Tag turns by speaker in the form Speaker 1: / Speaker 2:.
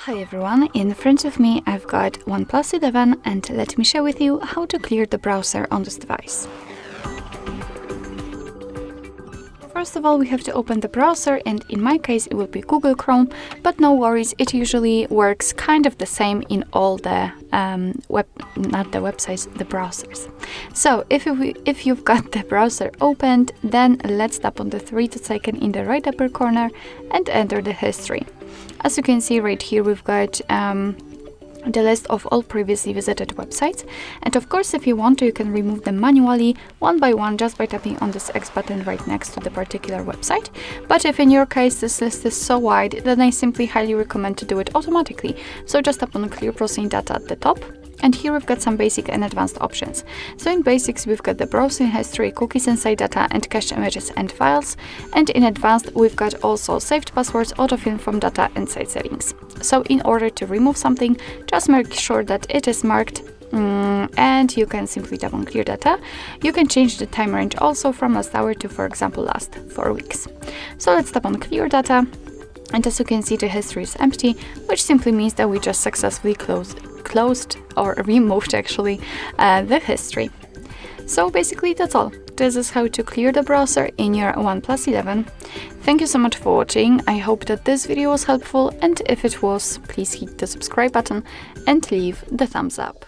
Speaker 1: Hi everyone, in front of me I've got OnePlus 11 and let me share with you how to clear the browser on this device. First of all, we have to open the browser, and in my case it will be Google Chrome, but no worries, it usually works kind of the same in all the the browsers. So if you've got the browser opened, then let's tap on the three dots icon in the right upper corner and enter the history. As you can see right here, we've got the list of all previously visited websites, and of course if you want to, you can remove them manually one by one just by tapping on this X button right next to the particular website. But if in your case this list is so wide, then I simply highly recommend to do it automatically. So just tap on clear browsing data at the top, and here we've got some basic and advanced options. So in basics, we've got the browsing history, cookies and site data, and cached images and files. And in advanced, we've got also saved passwords, autofill from data, and site settings. So in order to remove something, just make sure that it is marked, and you can simply tap on clear data. You can change the time range also from last hour to, for example, last 4 weeks. So let's tap on clear data. And as you can see, the history is empty, which simply means that we just successfully closed or removed actually the history. So basically that's all. This is how to clear the browser in your OnePlus 11. Thank you so much for watching. I hope that this video was helpful, and if it was, please hit the subscribe button and leave the thumbs up.